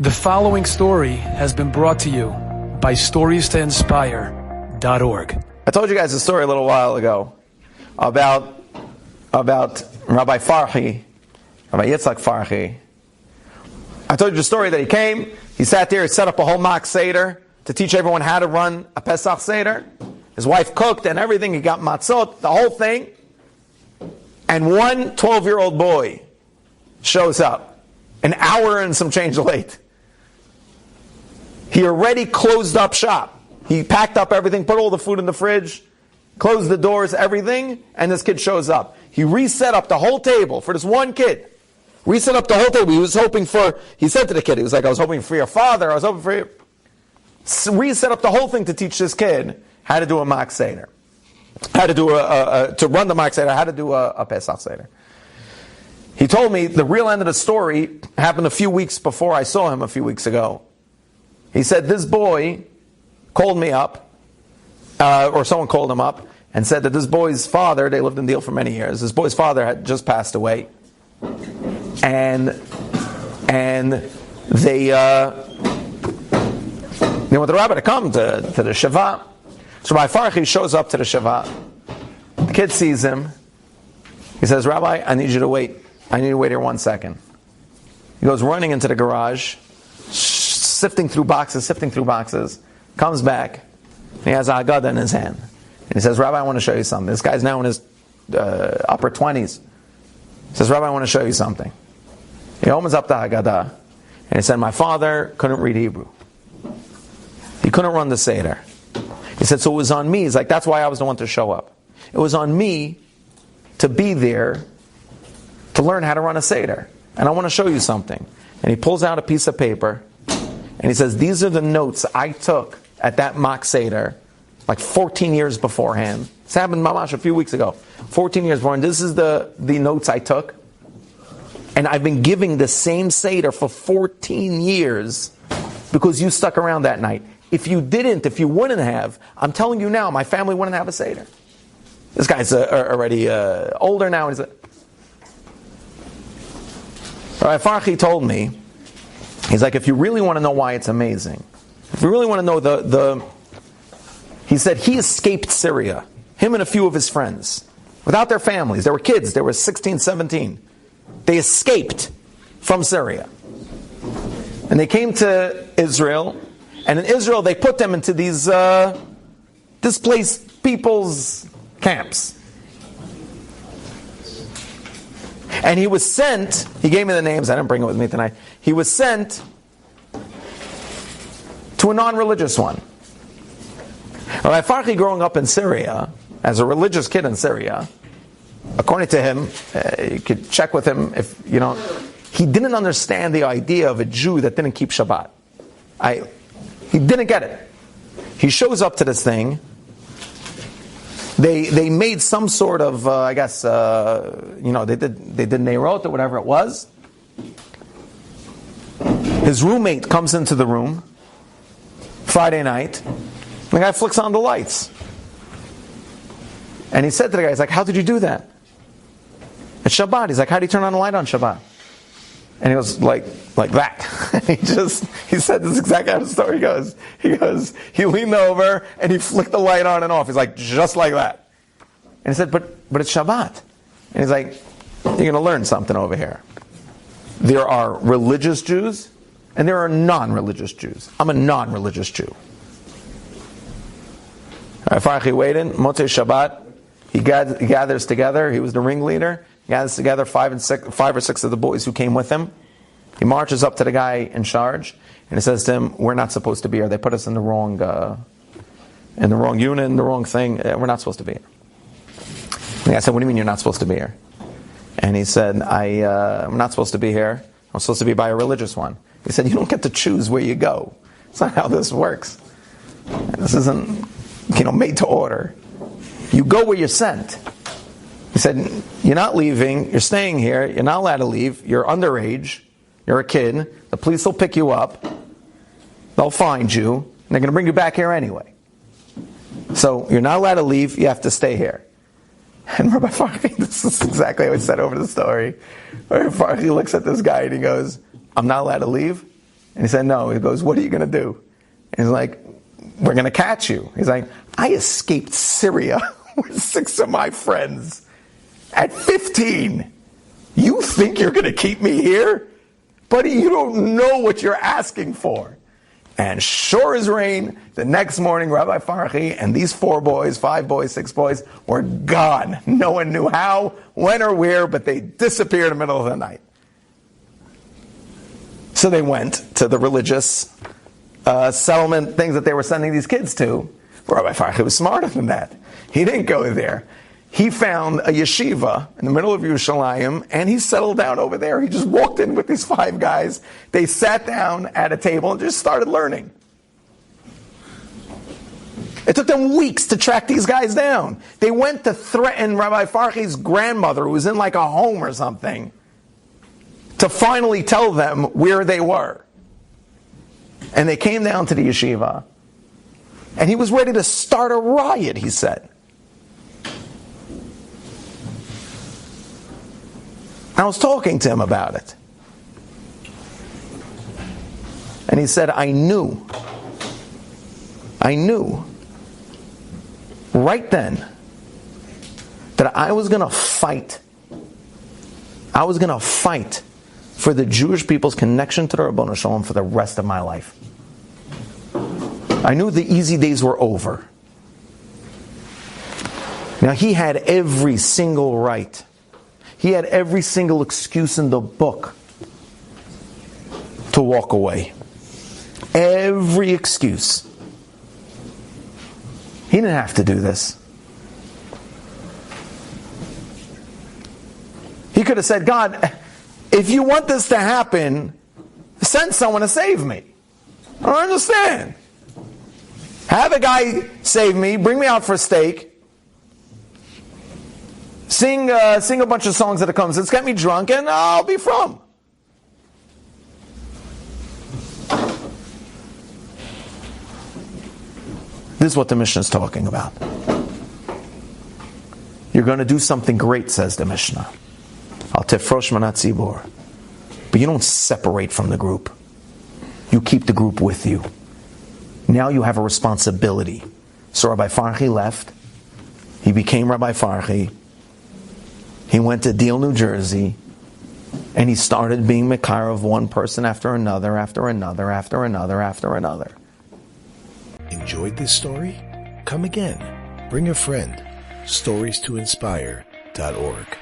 The following story has been brought to you by StoriesToInspire.org. I told you guys a story a little while ago about Rabbi Farhi, Rabbi Yitzhak Farhi. I told you the story that he came, he sat there, he set up a whole mock Seder to teach everyone how to run a Pesach Seder. His wife cooked and everything, he got matzot, the whole thing. And one 12-year-old boy shows up, an hour and some change late. He already closed up shop. He packed up everything, put all the food in the fridge, closed the doors, everything, and this kid shows up. He reset up the whole table for this one kid. Reset up the whole table. He was hoping for, he said to the kid, he was like, I was hoping for your father, I was hoping for you. Reset up the whole thing to teach this kid how to do a mock Seder. How to do to run the mock Seder, how to do a Pesach Seder. He told me the real end of the story happened a few weeks before I saw him a few weeks ago. He said this boy called me up, or someone called him up, and said that this boy's father, they lived in Deal for many years, this boy's father had just passed away. And they want the rabbi to come to the Shiva. So Rabbi Farhi shows up to the Shiva. The kid sees him. He says, Rabbi, I need you to wait. I need you to wait here 1 second. He goes running into the garage, sifting through boxes, comes back, and he has a Haggadah in his hand. And he says, Rabbi, I want to show you something. This guy's now in his upper 20s. He says, Rabbi, I want to show you something. He opens up the Haggadah, and he said, my father couldn't read Hebrew. He couldn't run the Seder. He said, so it was on me. He's like, that's why I was the one to show up. It was on me to be there to learn how to run a Seder. And I want to show you something. And he pulls out a piece of paper, and he says, these are the notes I took at that mock Seder, like 14 years beforehand. This happened, mamash, a few weeks ago. 14 years beforehand. This is the notes I took. And I've been giving the same Seder for 14 years because you stuck around that night. If you wouldn't have, I'm telling you now, my family wouldn't have a Seder. This guy's already older now. And Rabbi Farhi told me, he's like, if you really want to know why it's amazing, if you really want to know he said he escaped Syria, him and a few of his friends, without their families. They were kids, they were 16, 17. They escaped from Syria. And they came to Israel, and in Israel they put them into these displaced people's camps. And he was sent, he gave me the names, I didn't bring it with me tonight. He was sent to a non-religious one. Rabbi Farhi, growing up in Syria, as a religious kid in Syria, according to him, you could check with him if you know, he didn't understand the idea of a Jew that didn't keep Shabbat. He didn't get it. He shows up to this thing. They made some sort of, I guess, they did Neirot or whatever it was. His roommate comes into the room Friday night. The guy flicks on the lights. And he said to the guy, he's like, how did you do that? It's Shabbat. He's like, how do you turn on the light on Shabbat? And he was like that. he said this is exactly how the story goes. He leaned over and he flicked the light on and off. He's like, just like that. And he said, but it's Shabbat. And he's like, you're going to learn something over here. There are religious Jews and there are non-religious Jews. I'm a non-religious Jew. Farhi waited, Motzei Shabbat, he gathers together, he was the ringleader, he gathers together 5 or 6 of the boys who came with him. He marches up to the guy in charge, and he says to him, we're not supposed to be here. They put us in the wrong unit, in the wrong thing. We're not supposed to be here. And the guy said, what do you mean you're not supposed to be here? And he said, I'm not supposed to be here. I'm supposed to be by a religious one. He said, you don't get to choose where you go. It's not how this works. This isn't made to order. You go where you're sent. He said, you're not leaving, you're staying here, you're not allowed to leave, you're underage, you're a kid, the police will pick you up, they'll find you, and they're going to bring you back here anyway. So you're not allowed to leave, you have to stay here. And Rabbi Farhi, this is exactly how he said over the story. Rabbi Farhi looks at this guy and he goes, I'm not allowed to leave? And he said, no. He goes, what are you going to do? And he's like, we're going to catch you. He's like, I escaped Syria with 6 of my friends at 15. You think you're going to keep me here? Buddy, you don't know what you're asking for. And sure as rain, the next morning, Rabbi Farhi and these 4 boys, 5 boys, 6 boys, were gone. No one knew how, when, or where, but they disappeared in the middle of the night. So they went to the religious settlement things that they were sending these kids to. Rabbi Farhi was smarter than that. He didn't go there. He found a yeshiva in the middle of Yerushalayim, and he settled down over there. He just walked in with these 5 guys. They sat down at a table and just started learning. It took them weeks to track these guys down. They went to threaten Rabbi Farhi's grandmother, who was in like a home or something, to finally tell them where they were. And they came down to the yeshiva, and he was ready to start a riot, he said. I was talking to him about it. And he said, I knew right then that I was going to fight. I was going to fight for the Jewish people's connection to the Rabbanu Shalom for the rest of my life. I knew the easy days were over. Now, he had every single right. He had every single excuse in the book to walk away. Every excuse. He didn't have to do this. He could have said, God, if you want this to happen, send someone to save me. I don't understand. Have a guy save me, bring me out for a steak, sing a bunch of songs that it comes. Let's get me drunk and I'll be from. This is what the Mishnah is talking about. You're going to do something great, says the Mishnah. Al tefrosh manat tzibor. But you don't separate from the group. You keep the group with you. Now you have a responsibility. So Rabbi Farhi left. He became Rabbi Farhi. He went to Deal, New Jersey, and he started being Mekar of one person after another, after another, after another, after another. Enjoyed this story? Come again. Bring a friend. StoriesToInspire.org